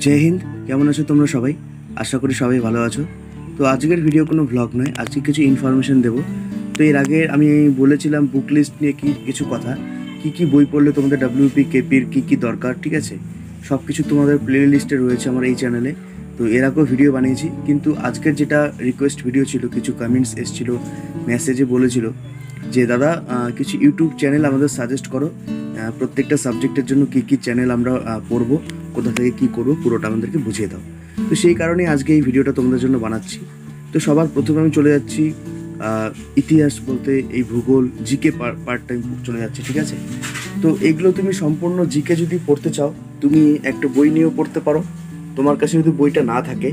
जय हिंद। केमन आछो तोमरा सबाई? आशा करी सबाई भालो आछो। तो आजकेर भिडियो कोनो ब्लग नय, आजके किछु इनफरमेशन देबो। तो एर आगे आमी बोलेछिलाम बुक लिस्ट निये किछु कथा, की बई पढ़ले तोमादेर डब्लिउपी केपिर की दरकार, ठीक आछे सबकिछु तोमादेर प्ले लिस्टे रयेछे आमार एई चैनेले। तो एर आगेও भिडियो बानिয়েছি, किन्तु आजकेर जेटा रिक्वेस्ट भिडियो छिलो किछु कमेंट्स एसेछिलो, मेसेजे बोलेछिलो जे दादा किछु यूट्यूब चैनल आमादेर साजेस्ट करो, प्रत्येकटा साबजेक्टेर जोन्नो की चैनल आमरा पढ़बो, कोथा थेके की करबो पुरोटा आमादेरके बुझिয়ে दाও। तो সেই কারণে আজকে এই ভিডিওটা তোমাদের জন্য বানাচ্ছি। তো সবার প্রথমে আমি চলে যাচ্ছি ইতিহাস বলতে এই ভূগোল জিকে পার্ট টাইম চলে যাচ্ছে, ঠিক আছে। তো এগুলো তুমি সম্পূর্ণ জিকে যদি পড়তে চাও তুমি একটা বই নিয়েও পড়তে পারো। তোমার কাছে যদি বইটা না থাকে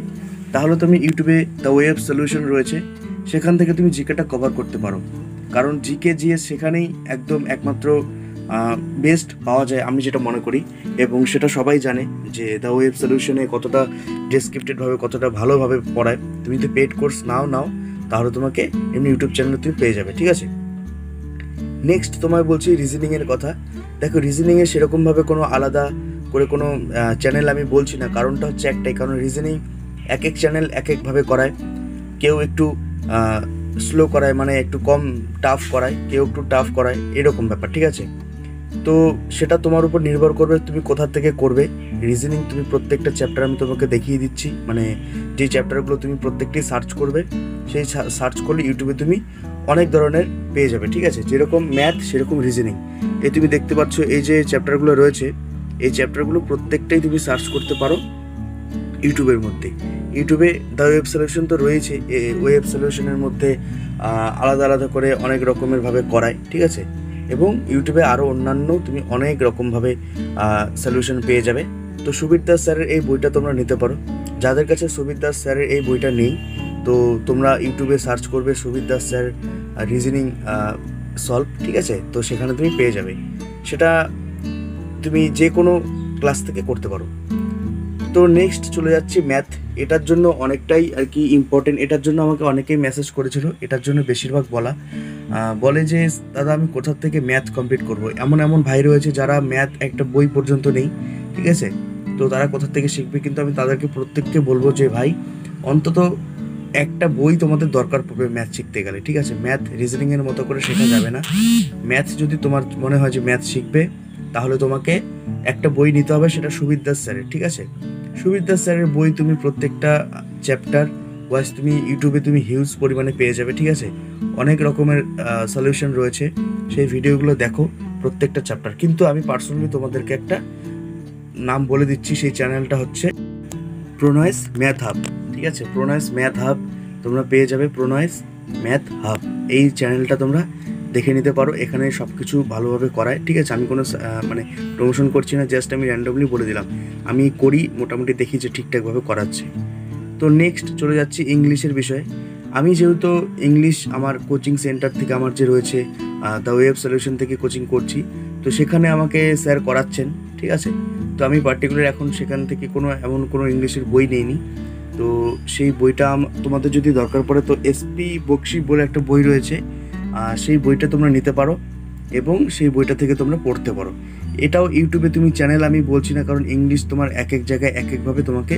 তাহলে তুমি ইউটিউবে দ্য ওয়েব সলিউশন রয়েছে, সেখান থেকে তুমি জিকেটা কভার করতে পারো। কারণ জিকে জিএস সেখানেই একদম একমাত্র বেস্ট পাওয়া যায় আমি যেটা মনে করি, এবং সেটা সবাই জানে যে দ্য ওয়েব সলিউশনে কতটা ডেসক্রিপ্টেডভাবে কতটা ভালোভাবে পড়ায়। তুমি যদি পেড কোর্স নাও তাহলে তোমাকে এমনি ইউটিউব চ্যানেলে তুমি পেয়ে যাবে, ঠিক আছে। নেক্সট তোমায় বলছি রিজনিংয়ের কথা। দেখো রিজনিংয়ে সেরকমভাবে কোনো আলাদা করে কোনো চ্যানেল আমি বলছি না, কারণটা হচ্ছে একটাই, কারণ রিজনিং এক এক চ্যানেল এক একভাবে করায়। কেউ একটু স্লো করায়, মানে একটু কম টাফ করায়, কেউ একটু টাফ করায়, এরকম ব্যাপার, ঠিক আছে। তো সেটা তোমার উপর নির্ভর করবে তুমি কোথা থেকে করবে। রিজনিং তুমি প্রত্যেকটা চ্যাপ্টার আমি তোমাকে দেখিয়ে দিচ্ছি, মানে যে চ্যাপ্টারগুলো তুমি প্রত্যেকটি সার্চ করবে, সেই সার্চ করলে ইউটিউবে তুমি অনেক ধরনের পেয়ে যাবে, ঠিক আছে। যেরকম ম্যাথ সেরকম রিজনিং। এই তুমি দেখতে পাচ্ছ এই যে চ্যাপ্টারগুলো রয়েছে, এই চ্যাপ্টারগুলো প্রত্যেকটাই তুমি সার্চ করতে পারো ইউটিউবের মধ্যে। ইউটিউবে দ্য ওয়েব সলিউশন তো রয়েছে, ওয়েব সলিউশনের মধ্যে আলাদা আলাদা করে অনেক রকমের ভাবে করায়, ঠিক আছে। এবং ইউটিউবে আরও অন্যান্য তুমি অনেক রকমভাবে সলিউশন পেয়ে যাবে। তো সুবীর দাস স্যারের এই বইটা তোমরা নিতে পারো। যাদের কাছে সুবীর দাস স্যারের এই বইটা নেই তো তোমরা ইউটিউবে সার্চ করবে Subir Das sir reasoning solve, ঠিক আছে। তো সেখানে তুমি পেয়ে যাবে, সেটা তুমি যে কোনো ক্লাস থেকে করতে পারো। তো নেক্সট চলে যাচ্ছি ম্যাথ। এটার জন্য অনেকটাই আর কি ইম্পর্টেন্ট, এটার জন্য আমাকে অনেকেই মেসেজ করেছিল, এটার জন্য বেশিরভাগ বলে যে দাদা আমি কোথা থেকে ম্যাথ কমপ্লিট করব। এমন ভাই রয়েছে যারা ম্যাথ একটা বই পর্যন্ত নেই, ঠিক আছে। তো তারা কোথা থেকে শিখবে, কিন্তু আমি তাদেরকে প্রত্যেককে বলবো যে ভাই অন্তত একটা বই তোমাদের দরকার পড়বে ম্যাথ শিখতে গেলে, ঠিক আছে। ম্যাথ রিজনিংয়ের মতো করে শেখা যাবে না। ম্যাথ যদি তোমার মনে হয় যে ম্যাথ শিখবে তাহলে তোমাকে একটা বই নিতে হবে, সেটা সুবীর দাস স্যারের, ঠিক আছে। সুবীর দাস স্যারের বই তুমি প্রত্যেকটা চ্যাপ্টার ওয়াইজ তুমি ইউটিউবে তুমি হিউজ পরিমাণে পেয়ে যাবে, ঠিক আছে। অনেক রকমের সলিউশন রয়েছে, সেই ভিডিওগুলো দেখো প্রত্যেকটা চ্যাপ্টার। কিন্তু আমি পার্সোনালি তোমাদেরকে একটা নাম বলে দিচ্ছি, সেই চ্যানেলটা হচ্ছে প্রণয়েস ম্যাথ হাব, ঠিক আছে। প্রণয়েস ম্যাথ হাব তোমরা পেয়ে যাবে, প্রণয়েস ম্যাথ হাব এই চ্যানেলটা তোমরা দেখে নিতে পারো। এখানে সব কিছু ভালোভাবে করায়, ঠিক আছে। আমি কোনো মানে প্রমোশন করছি না, জাস্ট আমি র্যান্ডমলি বলে দিলাম, আমি করি মোটামুটি, দেখি যে ঠিকঠাকভাবে করাচ্ছে। তো নেক্সট চলে যাচ্ছি ইংলিশের বিষয়ে। আমি যেহেতু ইংলিশ আমার কোচিং সেন্টার থেকে আমার যে রয়েছে দ্য ওয়েব সলিউশন থেকে কোচিং করছি, তো সেখানে আমাকে স্যার করাচ্ছেন, ঠিক আছে। তো আমি পার্টিকুলার এখন সেখান থেকে এমন কোনো ইংলিশের বই নেইনি। তো সেই বইটা তোমাদের যদি দরকার পড়ে তো এসপি বক্সি বলে একটা বই রয়েছে, সেই বইটা তোমরা নিতে পারো এবং সেই বইটা থেকে তোমরা পড়তে পারো। এটাও ইউটিউবে তুমি চ্যানেল আমি বলছি না, কারণ ইংলিশ তোমার এক এক জায়গায় এক একভাবে তোমাকে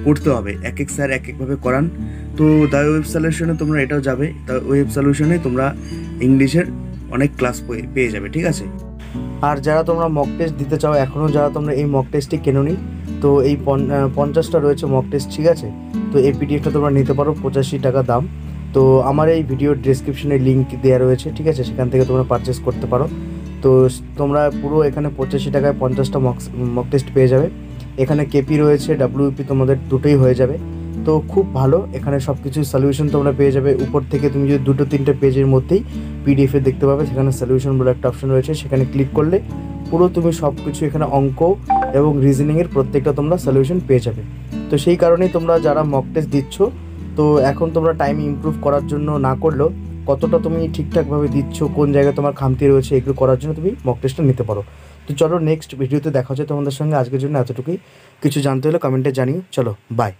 পড়তে হবে, এক এক স্যার এক একভাবে করান। তো দ্য ওয়েব সলিউশনে তোমরা এটাও যাবে, দ্য ওয়েব সলিউশনে তোমরা ইংলিশের অনেক ক্লাস পেয়ে যাবে, ঠিক আছে। আর যারা তোমরা মক টেস্ট দিতে চাও, এখনও যারা তোমরা এই মক টেস্টটি কেনোনি, তো এই 50টা রয়েছে মক টেস্ট, ঠিক আছে। তো এই পিডিএফটা তোমরা নিতে পারো, 85 টাকা দাম। তো আমার এই ভিডিওর ডেসক্রিপশনে লিঙ্ক দেওয়া রয়েছে, ঠিক আছে, সেখান থেকে তোমরা পারচেস করতে পারো। তো তোমরা পুরো এখানে 85 টাকায় 50টা মক টেস্ট পেয়ে যাবে। এখানে কেপি রয়েছে, ডাব্লিউপি তোমাদের দুটোই হয়ে যাবে। তো খুব ভালো, এখানে সব কিছু সলিউশন তোমরা পেয়ে যাবে। উপর থেকে তুমি যদি 2-3টে পেজের মধ্যেই পিডিএফে দেখতে পাবে, সেখানে সলিউশন বলে একটা অপশন রয়েছে, সেখানে ক্লিক করলে পুরো তুমি সব কিছু এখানে অঙ্ক এবং রিজনিংয়ের প্রত্যেকটা তোমরা সলিউশন পেয়ে যাবে। তো সেই কারণেই তোমরা যারা মক টেস্ট দিচ্ছ, তো এখন তোমরা টাইম ইমপ্রুভ করার জন্য না করলেও কতটা তুমি ঠিকঠাকভাবে দিচ্ছ, কোন জায়গায় তোমার খামতি রয়েছে, এগুলো করার জন্য তুমি মক টেস্টটা নিতে পারো। তো চলো নেক্সট ভিডিওতে দেখা হচ্ছে তোমাদের সঙ্গে। আজকের জন্য এতটুকুই, কিছু জানতে হলে কমেন্টে জানিও। চলো বাই।